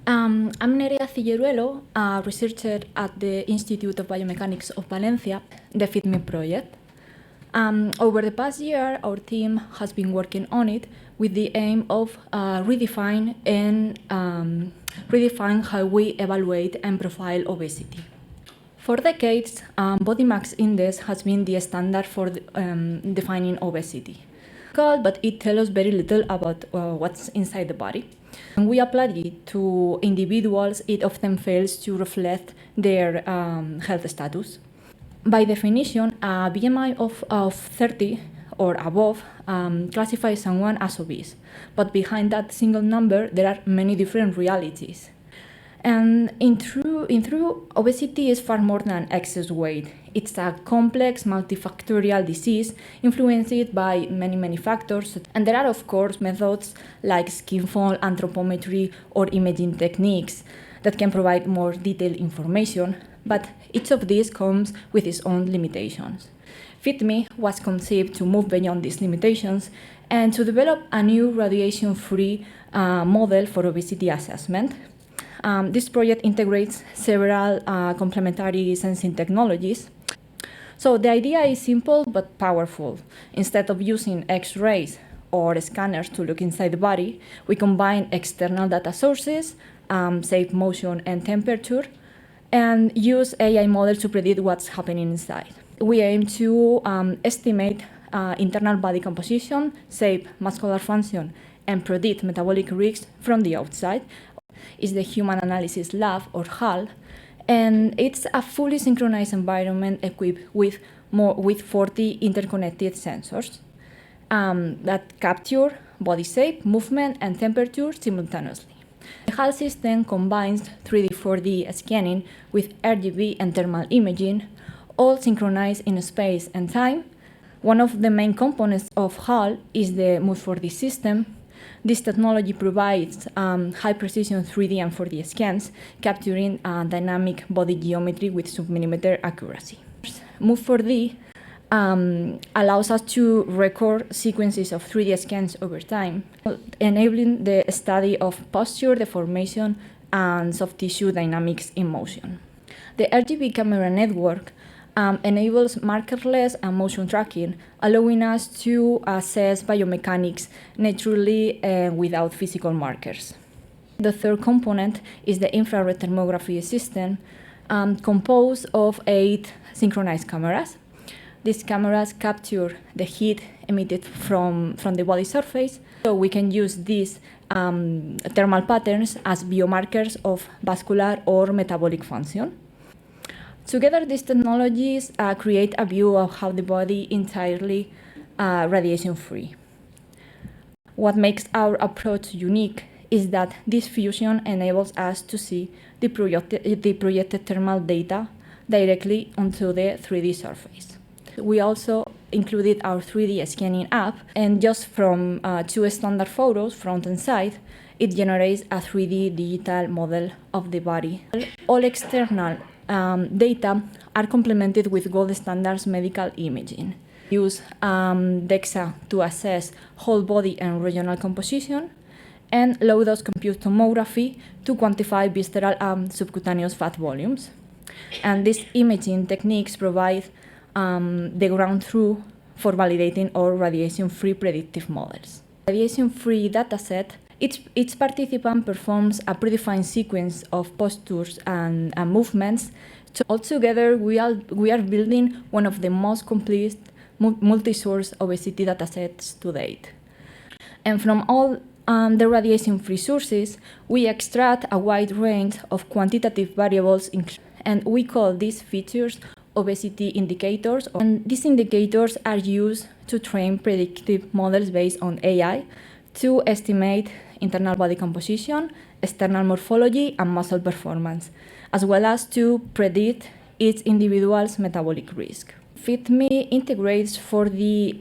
I'm Nerea, a researcher at the Institute of Biomechanics of Valencia, the FITME Project. Over the past year, our team has been working on it with the aim of redefine how we evaluate and profile obesity. For decades, body mass index has been the standard for defining obesity. But it tells us very little about what's inside the body. When we apply it to individuals, it often fails to reflect their health status. By definition, a BMI of 30 or above classifies someone as obese. But behind that single number, there are many different realities. And in truth, obesity is far more than excess weight. It's a complex, multifactorial disease influenced by many factors. And there are, of course, methods like skin fold, anthropometry, or imaging techniques that can provide more detailed information, but each of these comes with its own limitations. FITME was conceived to move beyond these limitations and to develop a new radiation-free model for obesity assessment. This project integrates several complementary sensing technologies. So the idea is simple but powerful. Instead of using X-rays or scanners to look inside the body, we combine external data sources, say motion and temperature, and use AI models to predict what's happening inside. We aim to estimate internal body composition, shape, muscular function, and predict metabolic risks from the outside. Is the Human Analysis Lab, or HAL, and it's a fully synchronized environment equipped with 40 interconnected sensors that capture body shape, movement, and temperature simultaneously. The HAL system combines 3D, 4D scanning with RGB and thermal imaging, all synchronized in space and time. One of the main components of HAL is the MUS4D system. This technology provides high-precision 3D and 4D scans, capturing dynamic body geometry with sub-millimeter accuracy. MUS4D allows us to record sequences of 3D scans over time, enabling the study of posture, deformation, and soft tissue dynamics in motion. The RGB camera network enables markerless and motion tracking, allowing us to assess biomechanics naturally and without physical markers. The third component is the infrared thermography system, composed of 8 synchronized cameras. These cameras capture the heat emitted from the body surface, so we can use these thermal patterns as biomarkers of vascular or metabolic function. Together, these technologies create a view of how the body is entirely radiation-free. What makes our approach unique is that this fusion enables us to see the projected thermal data directly onto the 3D surface. We also included our 3D scanning app, and just from 2 standard photos, front and side, it generates a 3D digital model of the body. All external data are complemented with gold standards medical imaging. Use DEXA to assess whole body and regional composition, and low-dose compute tomography to quantify visceral and subcutaneous fat volumes. And these imaging techniques provide the ground truth for validating our radiation-free predictive models. Radiation-free dataset, each participant performs a predefined sequence of postures and movements. So altogether, we are building one of the most complete multi-source obesity datasets to date. And from all the radiation-free sources, we extract a wide range of quantitative variables, and we call these features obesity indicators. And these indicators are used to train predictive models based on AI to estimate internal body composition, external morphology, and muscle performance, as well as to predict each individual's metabolic risk. FITME integrates 4D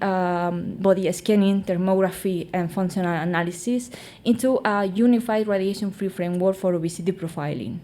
body scanning, thermography, and functional analysis into a unified radiation-free framework for obesity profiling.